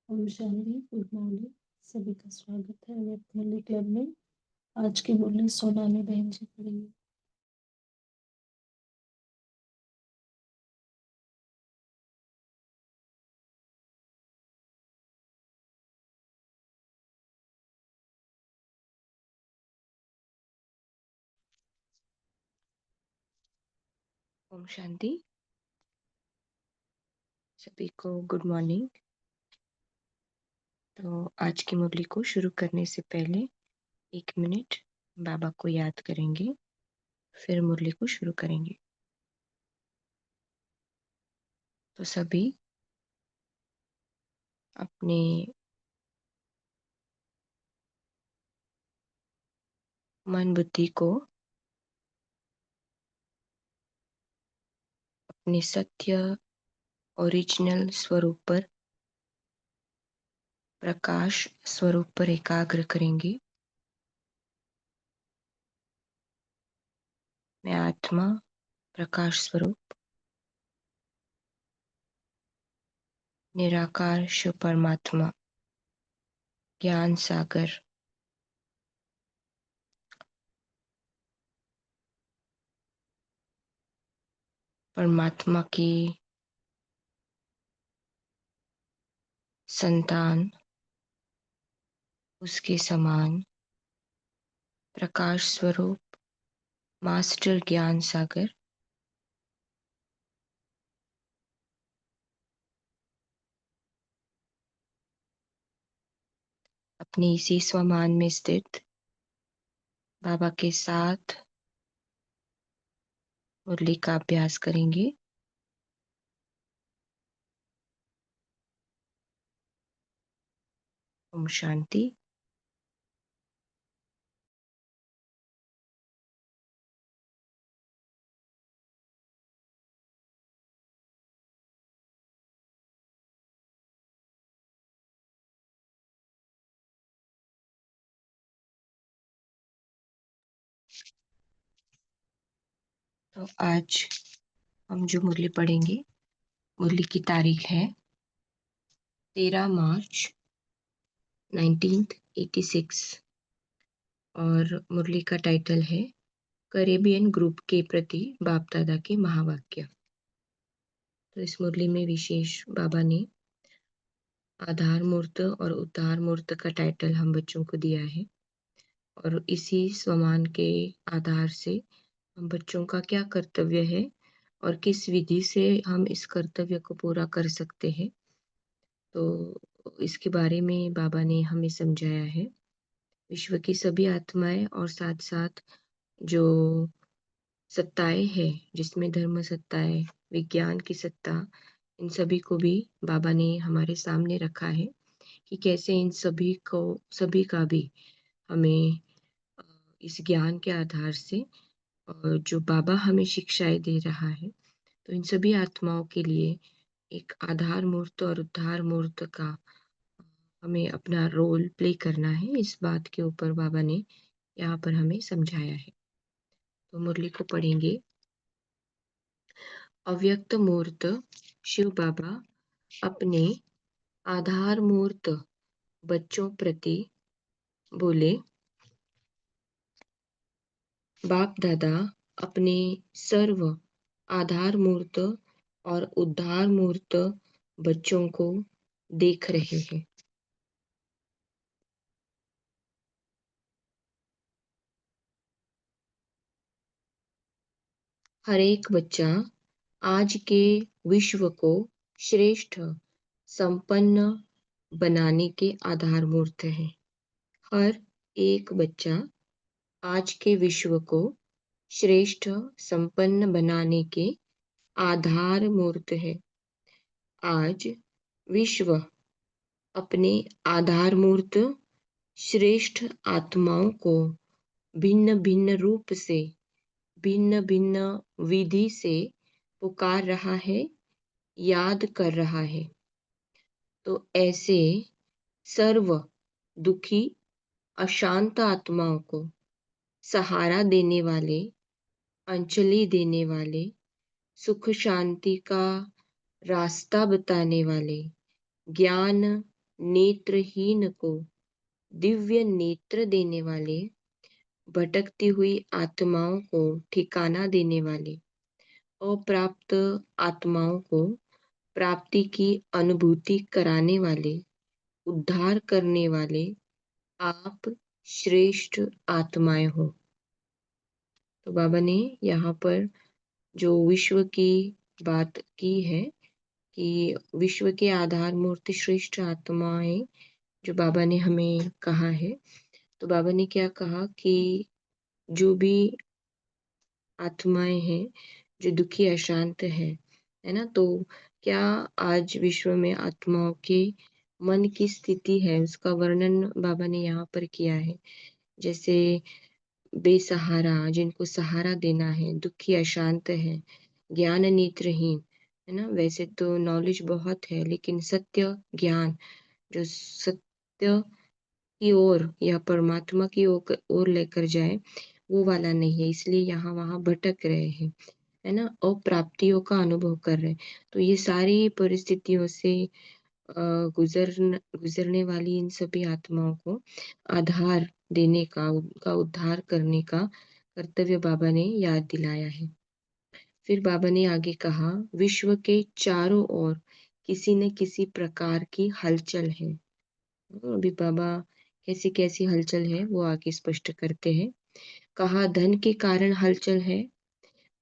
Om Shanti. Good morning. सभी का स्वागत है अमित मुरली क्लब में। आज की मुरली सोनाली बहन जी पढ़ेंगे। ओम शांति। सभी को गुड मॉर्निंग। तो आज की मुरली को शुरू करने से पहले 1 मिनट बाबा को याद करेंगे, फिर मुरली को शुरू करेंगे। तो सभी अपने मन बुद्धि को अपने सत्य ओरिजिनल स्वरूप पर, प्रकाश स्वरूप पर एकाग्र करेंगे। मैं आत्मा प्रकाश स्वरूप निराकार शिव परमात्मा ज्ञान सागर परमात्मा की संतान, उसके समान प्रकाश स्वरूप मास्टर ज्ञान सागर अपने इसी स्वमान में स्थित बाबा के साथ मुरली का अभ्यास करेंगे। ओम शांति। तो आज हम जो मुरली पढ़ेंगे, मुरली की तारीख है 13 मार्च 1986 और मुरली का टाइटल है कैरेबियन ग्रुप के प्रति बाप दादा के महावाक्य। तो इस मुरली में विशेष बाबा ने आधार मूर्त और उद्धार मूर्त का टाइटल हम बच्चों को दिया है, और इसी स्वमान के आधार से हम बच्चों का क्या कर्तव्य है और किस विधि से हम इस कर्तव्य को पूरा कर सकते हैं, तो इसके बारे में बाबा ने हमें समझाया है। विश्व की सभी आत्माएं और साथ साथ जो सत्ताएं हैं, जिसमें धर्म सत्ता है, विज्ञान की सत्ता, इन सभी को भी बाबा ने हमारे सामने रखा है कि कैसे इन सभी का भी हमें अ, इस ज्ञान के आधार से जो बाबा हमें शिक्षाएं दे रहा है, तो इन सभी आत्माओं के लिए एक आधार मूर्त और उद्धार मूर्त का हमें अपना रोल प्ले करना है। इस बात के ऊपर बाबा ने यहाँ पर हमें समझाया है। तो मुरली को पढ़ेंगे। अव्यक्त मूर्त शिव बाबा अपने आधार मूर्त बच्चों प्रति बोले, बाप दादा अपने सर्व आधार मूर्त और उद्धार मूर्त बच्चों को देख रहे हैं। हर एक बच्चा आज के विश्व को श्रेष्ठ संपन्न बनाने के आधार मूर्त है। हर एक बच्चा आज के विश्व को श्रेष्ठ संपन्न बनाने के आधार मूर्त है। आज विश्व अपने आधार मूर्त श्रेष्ठ आत्माओं को भिन्न भिन्न रूप से, भिन्न भिन्न विधि से पुकार रहा है, याद कर रहा है। तो ऐसे सर्व दुखी अशांत आत्माओं को सहारा देने वाले, अंजलि देने वाले, सुख शांति का रास्ता बताने वाले, ज्ञान नेत्रहीन को दिव्य नेत्र देने वाले, भटकती हुई आत्माओं को ठिकाना देने वाले, अप्राप्त आत्माओं को प्राप्ति की अनुभूति कराने वाले, उद्धार करने वाले आप श्रेष्ठ आत्माएं हो। तो बाबा ने यहाँ पर जो विश्व की बात की है कि विश्व के आधार मूर्ति श्रेष्ठ आत्माएं जो बाबा ने हमें कहा है, तो बाबा ने क्या कहा कि जो भी आत्माएं हैं जो दुखी अशांत है ना, तो क्या आज विश्व में आत्माओं के मन की स्थिति है उसका वर्णन बाबा ने यहाँ पर किया है। जैसे बेसहारा, जिनको सहारा देना है, दुखी अशांत है, ज्ञान नेत्रहीन, है ना। वैसे तो नॉलेज बहुत है, लेकिन सत्य ज्ञान जो सत्य की ओर या परमात्मा की ओर लेकर जाए, वो वाला नहीं है, इसलिए यहाँ वहाँ भटक रहे हैं, है ना, और प्राप्तियों का अनुभव कर रहे हैं। तो ये सारी परिस्थितियों से गुजरने वाली इन सभी आत्माओं को आधार देने का, उनका उद्धार करने का कर्तव्य बाबा ने याद दिलाया है। फिर बाबा ने आगे कहा, विश्व के चारों ओर किसी न किसी प्रकार की हलचल है। अभी बाबा कैसी कैसी हलचल है वो आगे स्पष्ट करते हैं। कहा धन के कारण हलचल है,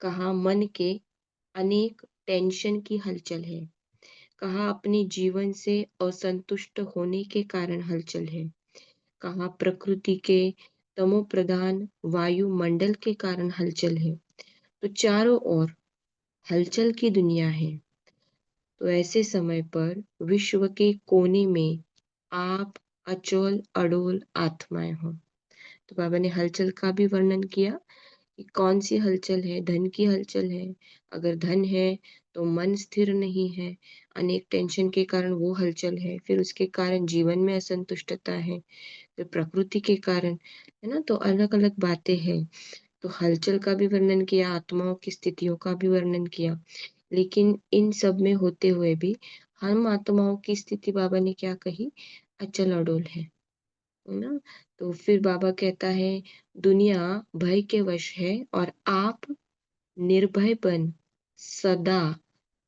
कहा मन के अनेक टेंशन की हलचल है, कहा अपने जीवन से असंतुष्ट होने के कारण हलचल है, कहा प्रकृति के तमो प्रधान वायुमंडल के कारण हलचल है। तो चारों ओर हलचल की दुनिया है। तो ऐसे समय पर विश्व के कोने में आप अचोल अडोल आत्माएं हो। तो बाबा ने हलचल का भी वर्णन किया कि कौन सी हलचल है, धन की हलचल है। अगर धन है तो मन स्थिर नहीं है, अनेक टेंशन के कारण वो हलचल है। फिर उसके कारण जीवन में असंतुष्टता है, फिर प्रकृति के कारण, है ना। तो अलग अलग बातें हैं। तो हलचल का भी वर्णन किया, आत्माओं की स्थितियों का भी वर्णन किया, लेकिन इन सब में होते हुए भी हम आत्माओं की स्थिति बाबा ने क्या कही, अचल अडोल है ना। तो फिर बाबा कहता है दुनिया भय के वश है और आप निर्भय बन सदा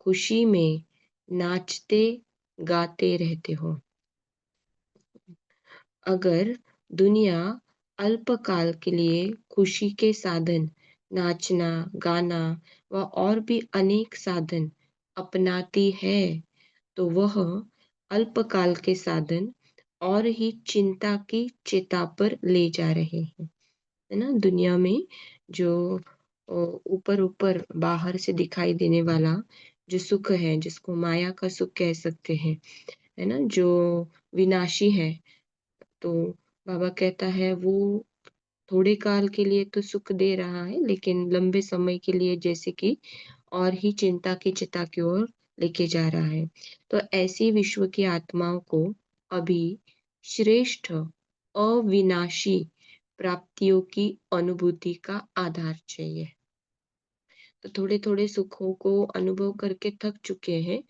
खुशी में नाचते गाते रहते हो। अगर दुनिया अल्पकाल के लिए खुशी के साधन नाचना, गाना व और भी अनेक साधन अपनाती है, तो वह अल्पकाल के साधन और ही चिंता की चिता पर ले जा रहे हैं। है ना? दुनिया में जो ऊपर-ऊपर बाहर से दिखाई देने वाला जो सुख है, जिसको माया का सुख कह सकते हैं, है ना? जो विनाशी है, तो बाबा कहता है वो थोड़े काल के लिए तो सुख दे रहा है, लेकिन लंबे समय के लिए जैसे कि और ही चिंता की चिता की ओर लेके जा रहा है। तो ऐसी विश्व की आत्माओं को अभी श्रेष्ठ अविनाशी प्राप्तियों की अनुभूति का आधार चाहिए। तो थोड़े-थोड़े सुखों को अनुभव करके थक चुके हैं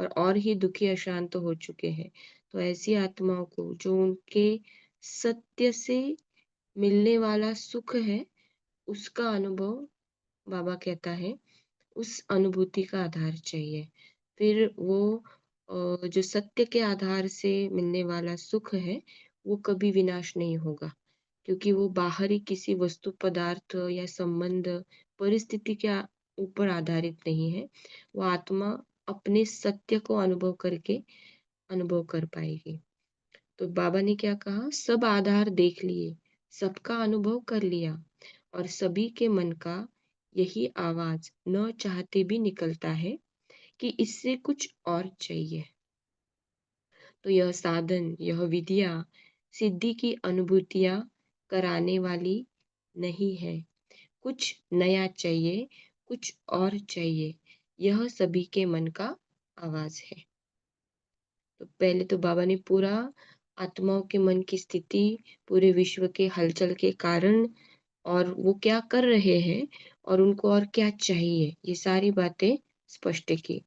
और ही दुखी अशांत हो चुके हैं। तो ऐसी आत्माओं को जो उनके सत्य से मिलने वाला सुख है, उसका अनुभव बाबा कहता है, उस अनुभूति का आधार चाहिए। फिर वो जो सत्य के आधार से मिलने वाला सुख है, वो कभी विनाश नहीं होगा, क्योंकि वो बाहरी किसी वस्तु पदार्थ या संबंध, परिस्थिति के ऊपर आधारित नहीं है। वो आत्मा अपने सत्य को अनुभव कर पाएगी। तो बाबा ने क्या कहा? सब आधार देख लिए, सबका अनुभव कर लिया और सभी के मन का यही आवाज न चाहते भी निकलता है कि इससे कुछ और चाहिए। तो यह साधन, यह विधियां सिद्धि की अनुभूतियां कराने वाली नहीं है। कुछ नया चाहिए, कुछ और चाहिए। यह सभी के मन का आवाज है। तो पहले तो बाबा ने पूरा आत्माओं के मन की स्थिति, पूरे विश्व के हलचल के कारण और वो क्या कर रहे हैं और उनको और क्या चाहिए, ये सारी बातें स्पष्ट की।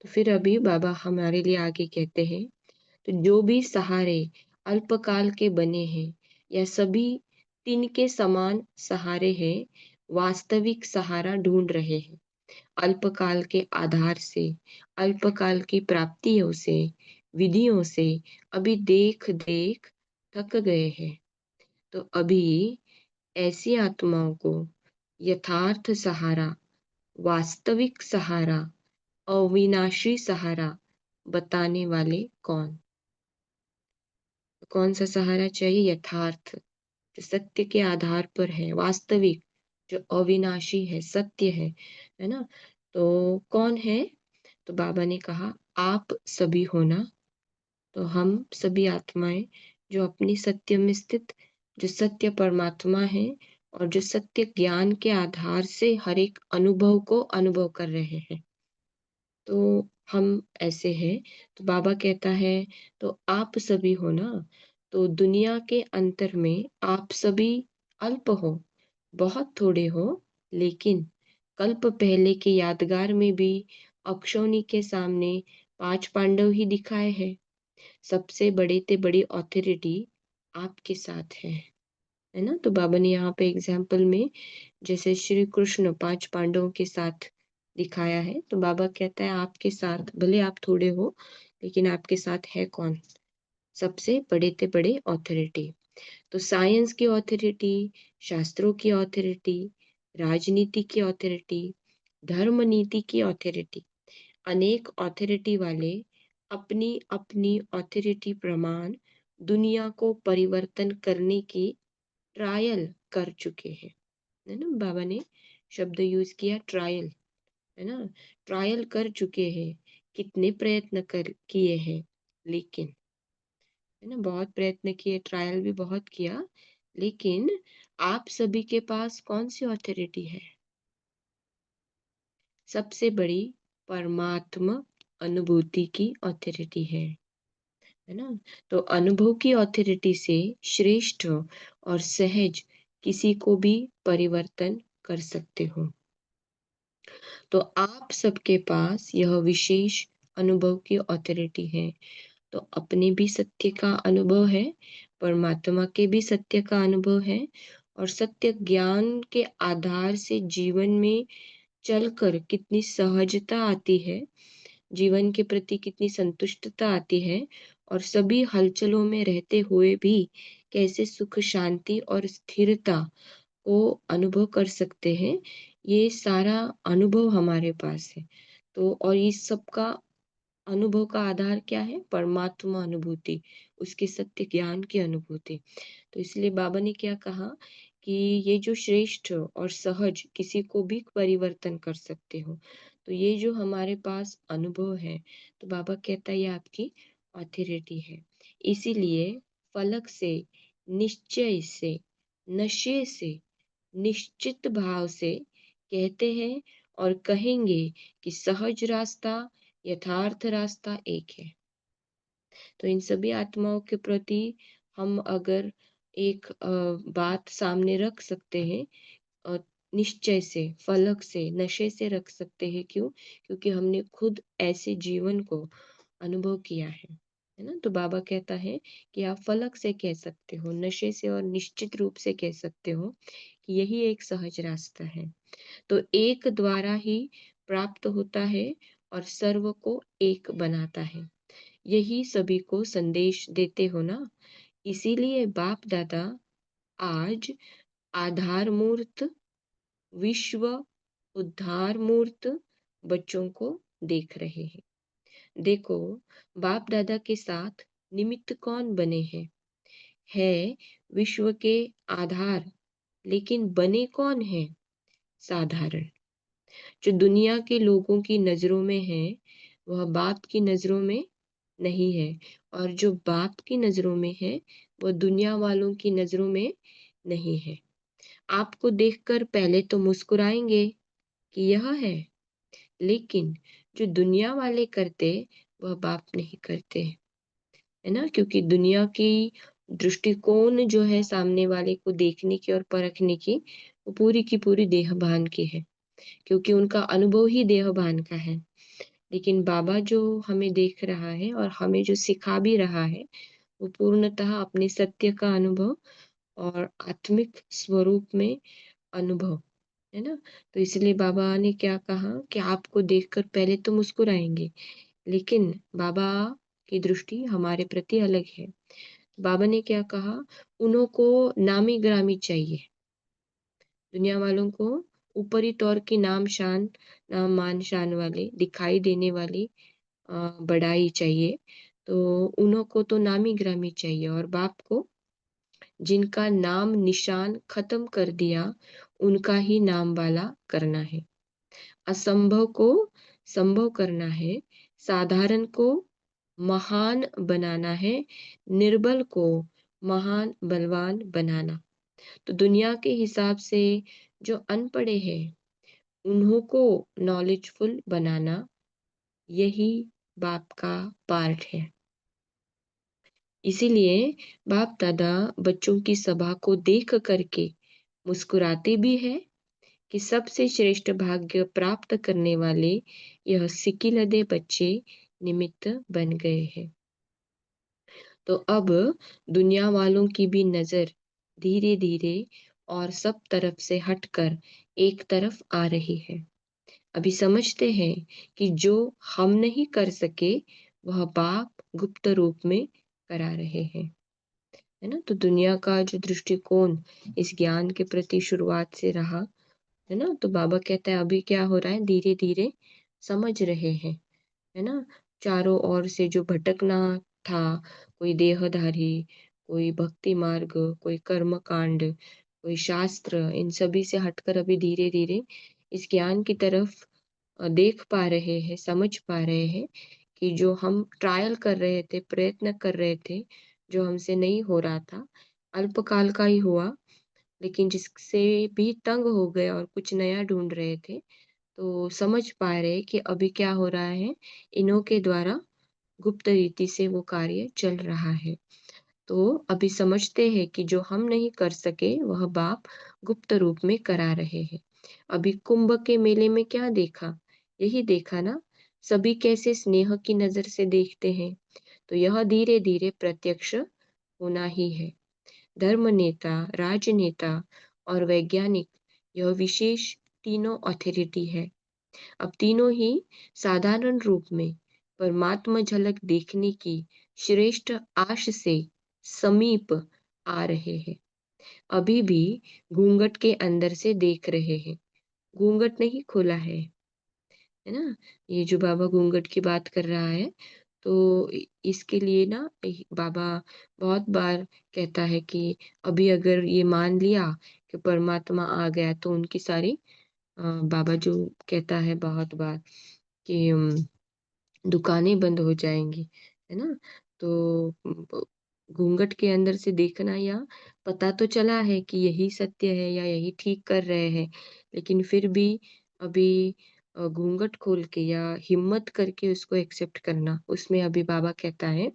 तो फिर अभी बाबा हमारे लिए आगे कहते हैं, तो जो भी सहारे अल्पकाल के बने हैं या सभी तिनके समान सहारे हैं, वास्तविक सहारा ढूंढ रहे हैं। अल्पकाल के आधार से, अल्पकाल की प्राप्तियों से, विधियों से अभी देख-देख थक गए हैं। तो अभी ऐसी आत्माओं को यथार्थ सहारा, वास्तविक सहारा, अविनाशी सहारा बताने वाले कौन? कौन सा सहारा चाहिए? यथार्थ, जो सत्य के आधार पर है, वास्तविक, जो अविनाशी है, सत्य है ना? तो कौन है? तो बाबा ने कहा, आप सभी हो ना? तो हम सभी आत्माएं जो अपनी सत्य में स्थित, जो सत्य परमात्मा है और जो सत्य ज्ञान के आधार से हर एक अनुभव को अनुभव कर रहे हैं। तो हम ऐसे हैं। तो बाबा कहता है, तो आप सभी हो ना? तो दुनिया के अंतर में आप सभी अल्प हो, बहुत थोड़े हो, लेकिन कल्प पहले के यादगार में भी अक्षौनी के सामने 5 पांडव ही दिखाए हैं। सबसे बड़े ते बड़ी अथॉरिटी आपके साथ है ना? तो बाबा ने यहाँ पे एग्जाम्पल में जैसे श्री कृष्ण 5 पांडवों के साथ दिखाया है, तो बाबा कहता है आपके साथ भले आप थोड़े हो, लेकिन आपके साथ है कौन? सबसे बड़े ते बड़े अथॉरिटी। तो साइंस की अथॉरिटी, शास्त्रों की अथॉरिटी, राजनीति की अथॉरिटी, धर्म नीति की अथॉरिटी, अनेक अथॉरिटी वाले अपनी अपनी अथॉरिटी प्रमाण दुनिया को परिवर्तन करने की ट्रायल कर चुके हैं। है ना? बाबा ने शब्द यूज किया ट्रायल, है ना? ट्रायल कर चुके हैं, कितने प्रयत्न कर किए हैं, लेकिन है ना, बहुत प्रयत्न किए, ट्रायल भी बहुत किया, लेकिन आप सभी के पास कौन सी अथॉरिटी है? सबसे बड़ी परमात्मा अनुभूति की अथॉरिटी है ना? तो अनुभव की अथॉरिटी से श्रेष्ठ और सहज किसी को भी परिवर्तन कर सकते हो। तो आप सबके पास यह विशेष अनुभव की अथॉरिटी है। तो अपने भी सत्य का अनुभव है, परमात्मा के भी सत्य का अनुभव है और सत्य ज्ञान के आधार से जीवन में चलकर कितनी सहजता आती है, जीवन के प्रति कितनी संतुष्टता आती है और सभी हलचलों में रहते हुए भी कैसे सुख, शांति और स्थिरता को अनुभव कर सकते हैं, ये सारा अनुभव हमारे पास है। तो और इस सब का अनुभव का आधार क्या है? परमात्मा अनुभूति, उसके सत्य ज्ञान की अनुभूति। तो इसलिए बाबा ने क्या कहा कि ये जो श्रेष्ठ और सहज किसी को भी परिवर्तन कर सकते हो। तो ये जो हमारे पास अनुभव है, तो बाबा कहता है ये आपकी ऑथोरिटी है। इसीलिए फलक से, निश्चय से, नशे से, निश्चित भाव से कहते हैं और कहेंगे कि सहज रास्ता, यथार्थ रास्ता एक है। तो इन सभी आत्माओं के प्रति हम अगर एक बात सामने रख सकते हैं, अ, निश्चय से, फलक से, नशे से रख सकते हैं, क्यों? क्योंकि हमने खुद ऐसे जीवन को अनुभव किया है ना? तो बाबा कहता है कि आप फलक से कह सकते हो, नशे से और निश्चित रूप से कह सकते हो कि यही एक सहज रास्ता है। तो एक द्वारा ही प्राप्त होता है और सर्व को एक बनाता है। यही सभी को संदेश देते हो ना? इसीलिए बाप दादा आज आधार मूर्त, विश्व उद्धार मूर्त बच्चों को देख रहे हैं। देखो, बाप दादा के साथ निमित्त कौन बने हैं? है विश्व के आधार, लेकिन बने कौन हैं? साधारण। जो दुनिया के लोगों की नज़रों में है, वह बाप की नज़रों में नहीं है, और जो बाप की नज़रों में है, वह दुनिया वालों की नज़रों में नहीं है। आपको देखकर पहले तो मुस्कुराएँगे कि यह है, लेकिन जो दुनिया वाले करते, वह बाप नहीं करते, है ना? क्योंकि दुनिया की दृष्टिकोण जो है सामने वाले को देखने की और परखने की, वो पूरी की पूरी देहभान की है, क्योंकि उनका अनुभव ही देहभान का है। लेकिन बाबा जो हमें देख रहा है और हमें जो सिखा भी रहा है, वो पूर्णतः अपने सत्य का अनुभव और आत्मिक स्वरूप में अनुभव, है ना? तो इसलिए बाबा ने क्या कहा कि आपको देखकर पहले तो मुस्कुराएँगे, लेकिन बाबा की दृष्टि हमारे प्रति अलग है। बाबा ने क्या कहा, उन्हों को नामी-गिरामी चाहिए। दुनिया वालों को ऊपरी तौर की नाम-शान, मान-शान वाले, दिखाई देने वाली बड़ाई चाहिए। तो उन्हों को तो नामी-गिरामी चाहिए, और बाप को जिनका नाम निशान खत्म कर दिया, उनका ही नाम वाला करना है। असंभव को संभव करना है, साधारण को महान बनाना है, निर्बल को महान बलवान बनाना। तो दुनिया के हिसाब से जो अनपढ़े हैं, उन्हों को नॉलेजफुल बनाना, यही बाप का पार्ट है। इसीलिए बाप दादा बच्चों की सभा को देख करके मुस्कुराते भी हैं कि सबसे श्रेष्ठ भाग्य प्राप्त करने वाले यह सिकिलधे बच्चे निमित्त बन गए हैं। तो अब दुनिया वालों की भी नज़र धीरे-धीरे और सब तरफ से हटकर एक तरफ आ रही है। अभी समझते हैं कि जो हम नहीं कर सके, वह बाप गुप्त रूप में करा रहे हैं। है ना? तो दुनिया का जो दृष्टिकोण इस ज्ञान के प्रति शुरुआत से रहा, है ना? तो बाबा कहता है अभी क्या हो रहा है, धीरे-धीरे समझ रहे हैं, है ना? चारों ओर से जो भटकना था, कोई देहधारी, कोई भक्ति मार्ग, कोई कर्म कांड, कोई शास्त्र, इन सभी से हटकर अभी धीरे-धीरे इस ज्ञान की तरफ देख पा रहे हैं, समझ पा रहे हैं कि जो हम ट्रायल कर रहे थे, प्रयत्न कर रहे थे, जो हमसे नहीं हो रहा था, अल्पकाल का ही हुआ, लेकिन जिससे भी तंग हो गए और कुछ नया ढूँढ रहे थे, तो समझ पा रहे हैं कि अभी क्या हो रहा है, इन्हों के द्वारा गुप्त रीति से वो कार्य चल रहा है। तो अभी समझते हैं कि जो हम नहीं कर सके, वह बाप गुप्त रूप में करा रहे हैं। अभी कुंभ के मेले में क्या देखा? यही देखा ना, सभी कैसे स्नेह की नज़र से देखते हैं। तो यह धीरे-धीरे प्रत्यक्ष होना ही है। धर्म नेता, राजनेता और वैज्ञानिक यह विशेष तीनों अथॉरिटी है। अब तीनों ही साधारण रूप में परमात्मा झलक देखने की श्रेष्ठ आश से समीप आ रहे हैं। अभी भी घूंघट के अंदर से देख रहे हैं, घूंघट नहीं खोला है ना। ये जो बाबा घूंघट की बात कर रहा है, तो इसके लिए ना बाबा बहुत बार कहता है कि अभी अगर ये मान लिया कि परमात्मा आ गया तो उनकी सारी बाबा जो कहता है बहुत बार कि दुकानें बंद हो जाएंगी, है ना। तो घूंघट के अंदर से देखना, या पता तो चला है कि यही सत्य है या यही ठीक कर रहे हैं, लेकिन फिर भी अभी घूंघट खोल के या हिम्मत करके उसको एक्सेप्ट करना, उसमें अभी बाबा कहता है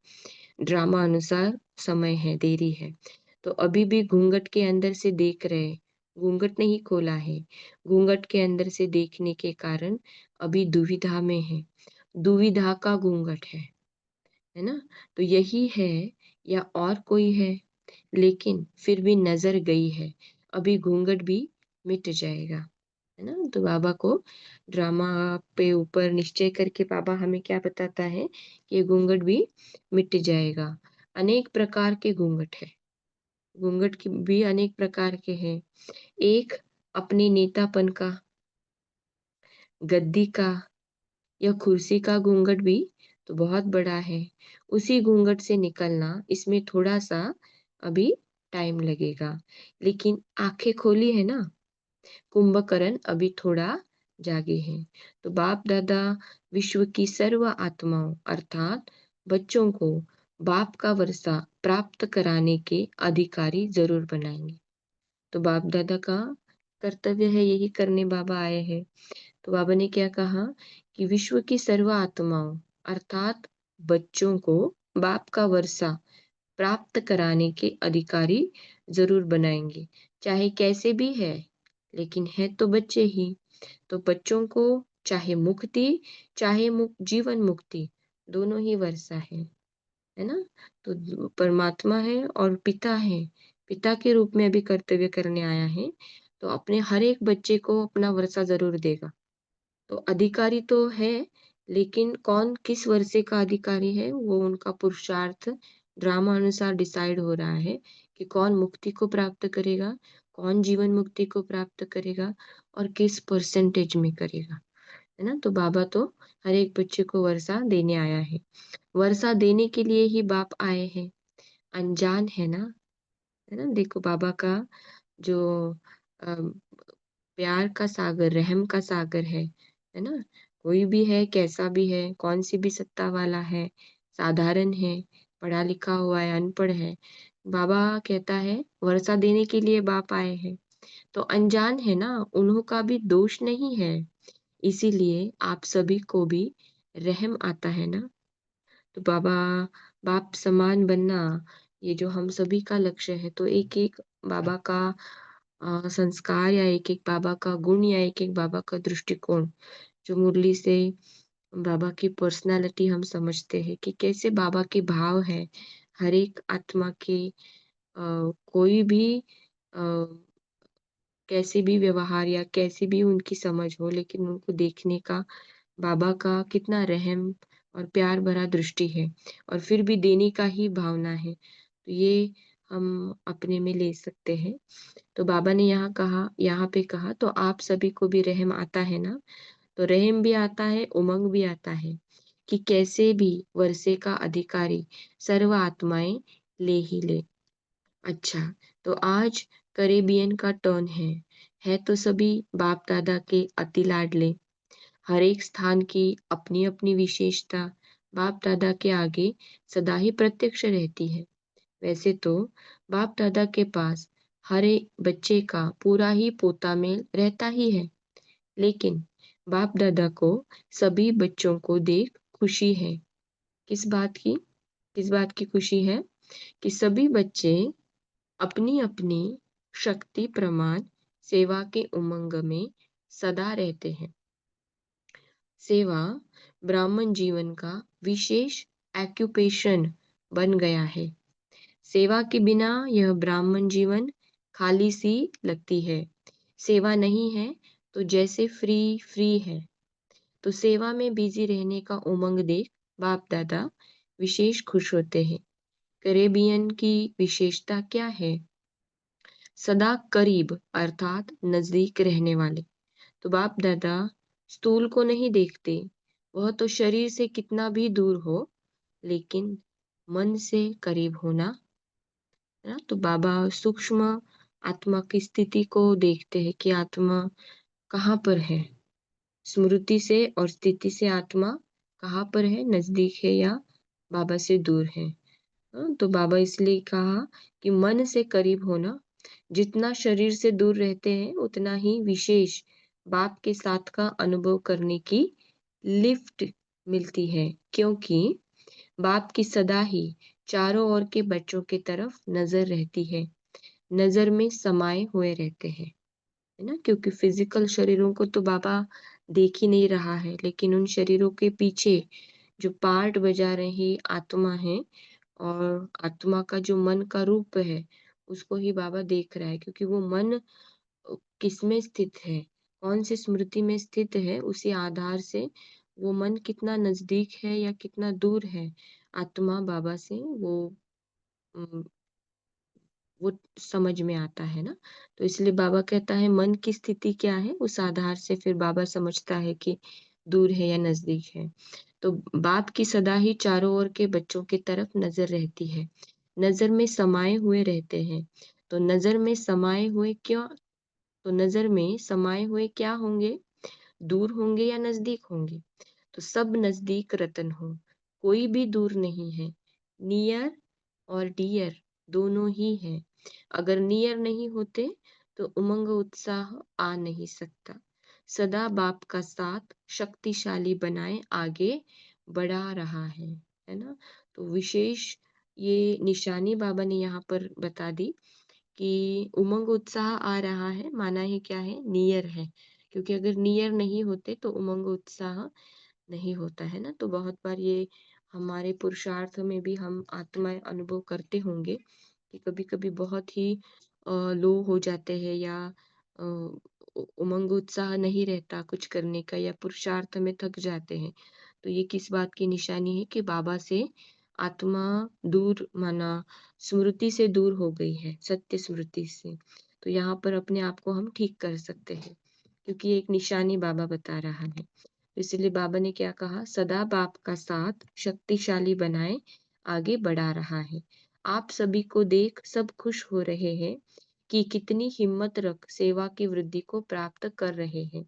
ड्रामा अनुसार समय है, देरी है। तो अभी भी घूंघट के अंदर से देख रहे, घूंघट नहीं खोला है, घूंघट के अंदर से देखने के कारण अभी दुविधा में है, दुविधा का घूंघट है ना। तो यही है या और कोई है, लेकिन फिर भी नजर गई है, अभी घूंघट भी मिट जाएगा, है ना। तो बाबा को ड्रामा पे ऊपर निश्चय करके बाबा हमें क्या बताता है कि ये घूंघट भी मिट जाएगा। अनेक प्रकार के घूंघट है, घूंघट की भी अनेक प्रकार के हैं। एक अपने नेतापन का, गद्दी का या कुर्सी का घूंघट भी तो बहुत बड़ा है। उसी घूंघट से निकलना, इसमें थोड़ा सा अभी टाइम लगेगा, लेकिन आंखें खोली है ना, कुंभकर्ण अभी थोड़ा जागे हैं। तो बाप दादा विश्व की सर्व आत्माओं अर्थात बच्चों को बाप का वर्षा प्राप्त कराने के अधिकारी जरूर बनाएंगे। तो बाप दादा का कर्तव्य है, यही करने बाबा आए हैं। तो बाबा ने क्या कहा कि विश्व की सर्व आत्माओं अर्थात बच्चों को बाप का वर्षा प्राप्त कराने के अधिकारी जरूर बनाएंगे, चाहे कैसे भी है, लेकिन है तो बच्चे ही। तो बच्चों को चाहे मुक्ति, चाहे जीवन मुक्ति, दोनों ही वर्षा है ना। तो परमात्मा है और पिता है, पिता के रूप में अभी कर्तव्य करने आया है, तो अपने हर एक बच्चे को अपना वर्षा जरूर देगा। तो अधिकारी तो है, लेकिन कौन किस वर्षे का अधिकारी है वो उनका पुरुषार्थ ड्रामा अनुसार डिसाइड हो रहा है कि कौन मुक्ति को प्राप्त करेगा, कौन जीवन मुक्ति को प्राप्त करेगा और किस परसेंटेज में करेगा, है ना। तो बाबा तो हर एक बच्चे को वर्षा देने आया है, वर्षा देने के लिए ही बाप आए हैं। अनजान है ना। देखो बाबा का जो अम, प्यार का सागर, रहम का सागर है ना। कोई भी है, कैसा भी है, कौन सी भी सत्ता वाला है, साधारण है, पढ़ा लिखा हुआ है, अनपढ़ है, बाबा कहता है वर्षा देने के लिए बाप आए हैं। तो अनजान है ना, उन्हों का भी दोष नहीं है, इसीलिए आप सभी को भी रहम आता है ना। तो बाबा बाप समान बनना, ये जो हम सभी का लक्ष्य है। तो एक एक बाबा का संस्कार या एक एक बाबा का गुण या एक एक बाबा का दृष्टिकोण, जो मुरली से बाबा की पर्सनालिटी हम समझते हैं कि कैसे बाबा के भाव है हर एक आत्मा के, कोई भी अ, कैसे भी व्यवहार या कैसी भी उनकी समझ हो, लेकिन उनको देखने का बाबा का कितना रहम और प्यार भरा दृष्टि है, और फिर भी देने का ही भावना है। तो ये हम अपने में ले सकते हैं। तो बाबा ने यहाँ पे कहा तो आप सभी को भी रहम आता है ना। तो रहम भी आता है, उमंग भी आता है कि कैसे भी वर्षे का अधिकारी सर्व आत्माएं ले ही ले। अच्छा, तो आज करेबियन का टर्न है तो सभी बाप दादा के अति लाडले। हर एक स्थान की अपनी अपनी विशेषता बाप दादा के आगे सदा ही प्रत्यक्ष रहती है। वैसे तो बाप दादा के पास हर एक बच्चे का पूरा ही पोता मेल रहता ही है, लेकिन बाप दादा को सभी बच्चों को देख खुशी है। किस बात की, किस बात की खुशी है कि सभी बच्चे अपनी अपनी शक्ति प्रमाण सेवा के उमंग में सदा रहते हैं। सेवा ब्राह्मण जीवन का विशेष ऑक्यूपेशन बन गया है। सेवा के बिना यह ब्राह्मण जीवन खाली सी लगती है। सेवा नहीं है तो जैसे फ्री है, तो सेवा में बिजी रहने का उमंग देख बाप दादा विशेष खुश होते हैं। कैरेबियन की विशेषता क्या है? सदा करीब अर्थात नजदीक रहने वाले। तो बाप दादा स्थूल को नहीं देखते, वह तो शरीर से कितना भी दूर हो, लेकिन मन से करीब होना, है ना? तो बाबा सूक्ष्म आत्मा की स्थिति को देखते हैं कि आत्मा कहाँ पर है। स्मृति से और स्थिति से आत्मा कहाँ पर है, नजदीक है या बाबा से दूर है। तो बाबा इसलिए कहा कि मन से करीब होना, जितना शरीर से दूर रहते हैं उतना ही विशेष बाप के साथ का अनुभव करने की लिफ्ट मिलती है, क्योंकि बाप की सदा ही चारों ओर के बच्चों की तरफ नजर रहती है, नजर में समाये हुए रहते हैं, है ना? क्योंकि फिजिकल शरीरों को तो बाबा देख ही नहीं रहा है, लेकिन उन शरीरों के पीछे जो पार्ट बजा रही आत्मा है और आत्मा का जो मन का रूप है, उसको ही बाबा देख रहा है, क्योंकि वो मन किसमें स्थित है, कौन सी स्मृति में स्थित है, उसी आधार से वो मन कितना नजदीक है या कितना दूर है आत्मा बाबा से, उम, वो समझ में आता है ना। तो इसलिए बाबा कहता है मन की स्थिति क्या है, उस आधार से फिर बाबा समझता है कि दूर है या नजदीक है। तो बाप की सदा ही चारों ओर के बच्चों की तरफ नजर रहती है, नजर में समाये हुए रहते हैं। तो नजर में समाये हुए क्यों? तो नजर में समाये हुए क्या होंगे? दूर होंगे या नजदीक होंगे? तो सब नजदीक रतन हो, कोई भी दूर नहीं है। नियर और डियर दोनों ही है। अगर नियर नहीं होते तो उमंग उत्साह आ नहीं सकता। सदा बाप का साथ शक्तिशाली बनाए आगे बढ़ा रहा है ना? तो विशेष ये निशानी बाबा ने यहाँ पर बता दी कि उमंग उत्साह आ रहा है, माना है क्या है? नियर है। क्योंकि अगर नियर नहीं होते तो उमंग उत्साह नहीं होता है ना। तो बहुत बार ये हमारे पुरुषार्थ में भी हम आत्माएं अनुभव करते होंगे कि कभी-कभी बहुत ही लो हो जाते हैं या अ, उमंग उत्साह नहीं रहता कुछ करने का या पुरुषार्थ में थक जाते हैं। तो ये किस बात की निशानी है कि बाबा से आत्मा दूर माना स्मृति से दूर हो गई है, सत्य स्मृति से। तो यहाँ पर अपने आप को हम ठीक कर सकते हैं, क्योंकि ये एक निशानी बाबा बता रहा है। इसलिए बाबा ने क्या कहा? सदा बाप का साथ शक्तिशाली बनाए आगे बढ़ा रहा है। आप सभी को देख सब खुश हो रहे हैं कि कितनी हिम्मत रख सेवा की वृद्धि को प्राप्त कर रहे हैं।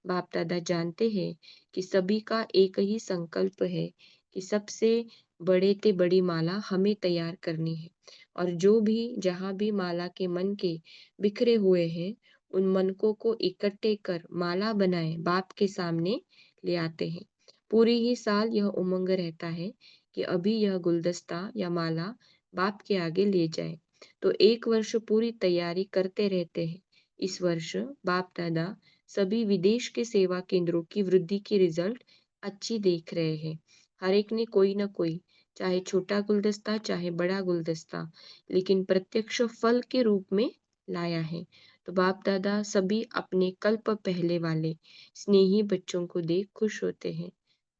बाप दादा जानते हैं कि सभी का एक ही संकल्प है कि सबसे बड़े ते बड़ी माला हमें तैयार करनी है, और जो भी जहाँ भी माला के मन के बिखरे हुए हैं, उन मनकों को इकट्ठे कर माला बनाए बाप के सामने ले आते हैं। पूरी ही साल यह उमंग रहता है कि अभी यह गुलदस्ता या माला बाप के आगे ले जाए। तो एक वर्ष पूरी तैयारी करते रहते हैं। इस वर्ष बाप दादा सभी विदेश के सेवा केंद्रों की वृद्धि की रिजल्ट अच्छी देख रहे हैं। हर एक ने कोई न कोई, चाहे छोटा गुलदस्ता चाहे बड़ा गुलदस्ता, लेकिन प्रत्यक्ष फल के रूप में लाया है। तो बाप दादा सभी अपने कल्प पहले वाले स्नेही बच्चों को देख खुश होते हैं।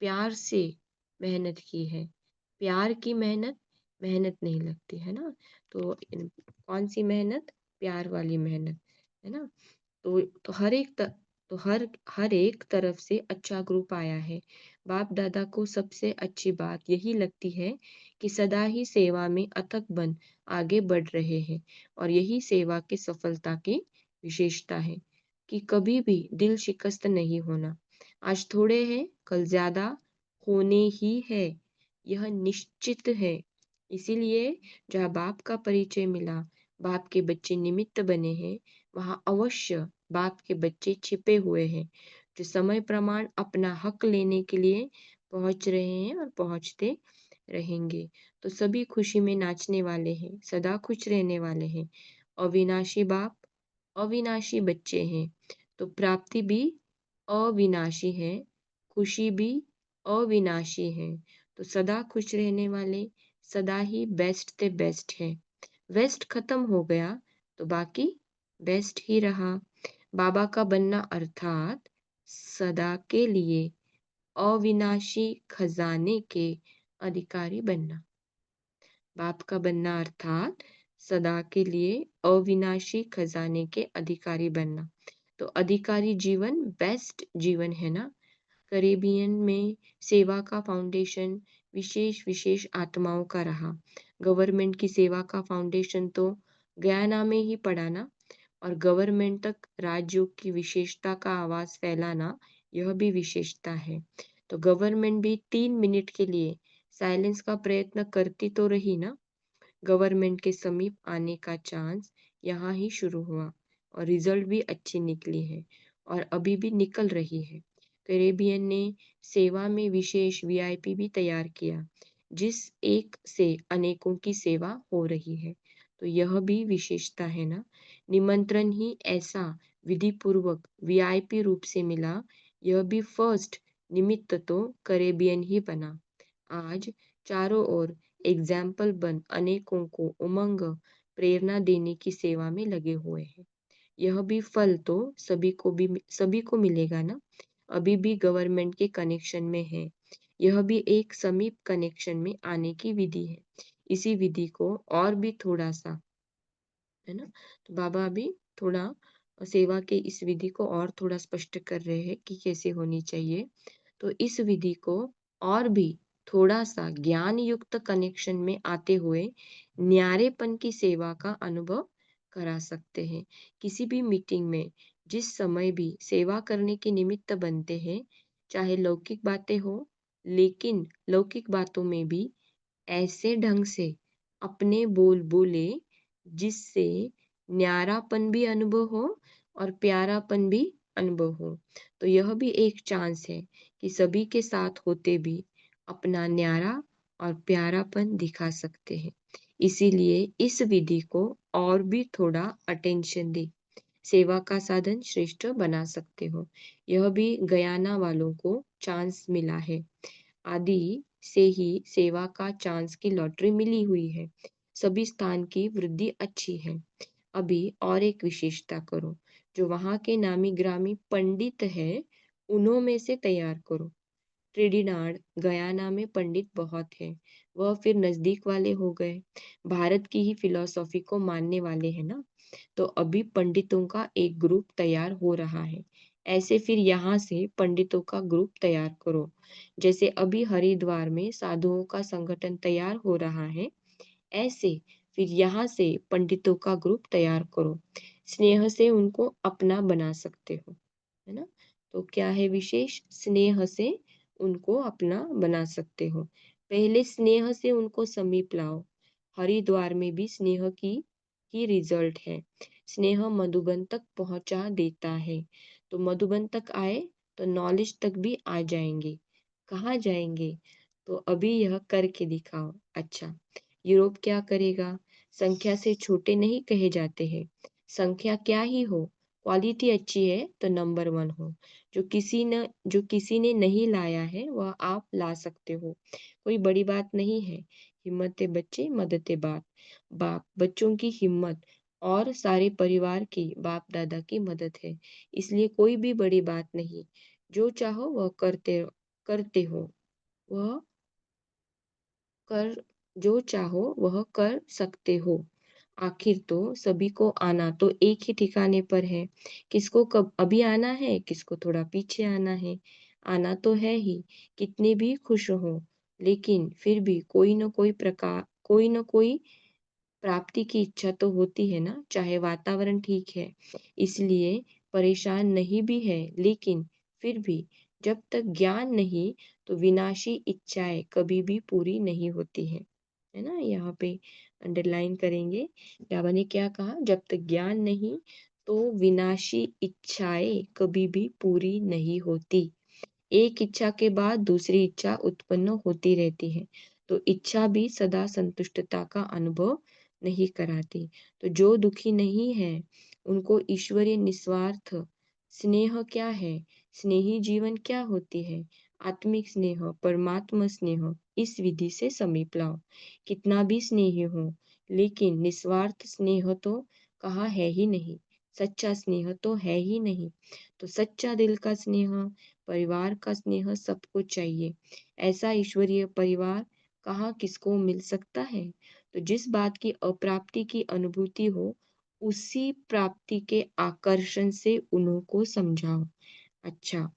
प्यार से मेहनत की है। प्यार की मेहनत, मेहनत नहीं लगती, है ना? तो कौन सी मेहनत? प्यार वाली मेहनत, है ना? तो हर एक तो हर एक तरफ से अच्छा ग्रुप आया है। बाप दादा को सबसे अच्छी बात यही लगती है कि सदा ही सेवा में अथक बन आगे बढ़ रहे हैं, और यही सेवा की सफलता की विशेषता है कि कभी भी दिल शिकस्त नहीं होना। आज थोड़े हैं, कल ज्यादा होने ही है, यह निश्चित है। इसीलिए जहाँ बाप का परिचय मिला, बाप के बच्चे निमित्त बने हैं, वहाँ अवश्य बाप के बच्चे छिपे हुए हैं, जो समय प्रमाण अपना हक लेने के लिए पहुंच रहे हैं और पहुंचते रहेंगे। तो सभी खुशी में नाचने वाले हैं, सदा खुश रहने वाले हैं। अविनाशी बाप, अविनाशी बच्चे हैं, तो प्राप्ति भी अविनाशी है, खुशी भी अविनाशी है। तो सदा खुश रहने वाले सदा ही बेस्ट से बेस्ट है। वेस्ट खत्म हो गया तो बाकी बेस्ट ही रहा। बाबा का बनना अर्थात सदा के लिए अविनाशी खजाने के अधिकारी बनना। बाप का बनना अर्थात सदा के लिए अविनाशी खजाने के अधिकारी बनना। तो अधिकारी जीवन बेस्ट जीवन है ना? कैरिबियन में सेवा का फाउंडेशन विशेष विशेष आत्माओं का रहा। गवर्नमेंट की सेवा का फाउंडेशन तो गयाना में ही पड़ा ना, और गवर्नमेंट तक राज्यों की विशेषता का आवाज फैलाना, यह भी विशेषता है। तो गवर्नमेंट भी 3 मिनट के लिए साइलेंस का प्रयत्न करती तो रही ना। गवर्नमेंट के समीप आने का चांस यहाँ ही शुरू हुआ, और रिजल्ट भी अच्छी निकली है और अभी भी निकल रही है। कैरेबियन ने सेवा में विशेष वीआईपी भी तैयार किया, जिस एक से अनेकों की सेवा हो रही है। तो यह भी विशेषता है ना। निमंत्रण ही ऐसा विधिपूर्वक वीआईपी रूप से मिला, यह भी फर्स्ट निमित्त तो कैरेबियन ही बना। आज चारों ओर एग्जाम्पल बन अनेकों को उमंग प्रेरणा देने की सेवा में लगे हुए हैं। यह भी फल तो सभी को मिलेगा ना। अभी भी गवर्नमेंट के कनेक्शन में है। यह भी एक समीप कनेक्शन में आने की विधि है। इसी विधि को और भी थोड़ा सा, है ना? तो बाबा अभी थोड़ा सेवा के इस विधि को और थोड़ा स्पष्ट कर रहे हैं कि कैसे होनी चाहिए। तो इस विधि को और भी थोड़ा-सा ज्ञान युक्त कनेक्शन में आते हुए न्यारेपन की सेवा का अनुभव करा सकते हैं। किसी भी मीटिंग में जिस समय भी सेवा करने के निमित्त बनते हैं, चाहे लौकिक बातें हो, लेकिन लौकिक बातों में भी ऐसे ढंग से अपने बोल बोले जिससे न्यारापन भी अनुभव हो और प्यारापन भी अनुभव हो। तो यह भी एक चांस है कि सभी के साथ होते भी अपना न्यारा और प्यारापन दिखा सकते हैं। इसीलिए इस विधि को और भी थोड़ा अटेंशन दें। सेवा का साधन श्रेष्ठ बना सकते हो। यह भी गयाना वालों को चांस मिला है। आदि से ही सेवा का चांस की लॉटरी मिली हुई है। सभी स्थान की वृद्धि अच्छी है। अभी और एक विशेषता करो, जो वहाँ के नामी ग्रामी पंडित है, उन्हों में से तैयार करो। ट्रिनिडाद गयाना में पंडित बहुत हैं। वह फिर नजदीक वाले हो गए। भारत की ही फिलॉसफी को मानने वाले हैं ना। तो अभी पंडितों का एक ग्रुप तैयार हो रहा है। ऐसे फिर यहाँ से पंडितों का ग्रुप तैयार करो। जैसे अभी हरिद्वार में साधुओं का संगठन तैयार हो रहा है, ऐसे फिर यहाँ से पंडितों का ग्रुप तैयार करो। स्नेह से उनको अपना बना सकते हो, है ना? तो क्या है विशेष? स्नेह से उनको अपना बना सकते हो। पहले स्नेह से उनको समीप लाओ। हरिद्वार में भी स्नेह की ही रिजल्ट है। स्नेह मधुबन तक पहुंचा देता है। तो मधुबन तक आए तो नॉलेज तक भी आ जाएंगे। कहाँ जाएंगे? तो अभी यह करके दिखाओ। अच्छा, यूरोप क्या करेगा? संख्या से छोटे नहीं कहे जाते हैं। संख्या क्या ही हो, क्वालिटी अच्छी है तो नंबर 1 हो। जो किसी ने नहीं लाया है वह आप ला सकते हो। कोई बड़ी बात नहीं है। हिम्मत बच्चे मदद बाप। बाप बच्चों की हिम्मत और सारे परिवार की बाप दादा की मदद है। इसलिए कोई भी बड़ी बात नहीं। जो चाहो वह करते हो। वह कर जो चाहो वह कर सकते हो। आखिर तो सभी को आना तो एक ही ठिकाने पर है। किसको कब अभी आना है, किसको थोड़ा पीछे आना है। आना तो है ही, कितने भी खुश हो, लेकिन फिर भी कोई न कोई प्राप्ति की इच्छा तो होती है ना, चाहे वातावरण ठीक है। इसलिए परेशान नहीं भी है, लेकिन फिर भी जब तक ज्ञान नहीं, तो विनाशी इच्छाएं कभी भी पूरी नहीं होती है ना? यहाँ पे अंडरलाइन करेंगे। बाबा ने क्या कहा? जब तक ज्ञान नहीं, तो विनाशी इच्छाएं कभी भी पूरी नहीं होती। एक इच्छा के बाद दूसरी इच्छा उत्पन्न होती रहती है। तो इच्छा भी सदा संतुष्टता का अनुभव नहीं कराती। तो जो दुखी नहीं है, उनको ईश्वरीय निस्वार्थ स्नेह क्या है? स्नेही जीवन क्या होती है? आत्मिक स्नेह, परमात्मा स्नेह, इस विधि से समीप लाओ। कितना भी स्नेही हो, लेकिन निस्वार्थ स्नेह तो कहा है ही नहीं। सच्चा स्नेह तो है ही नहीं। तो सच्चा दिल का स्नेह, परिवार का स्नेह सबको चाहिए। ऐसा ईश्वरीय परिवार कहाँ किसको मिल सकता है? तो जिस बात की अप्राप्ति की अनुभूति हो, उसी प्राप्ति के आकर्षण से उनको समझाओ। अच्छा,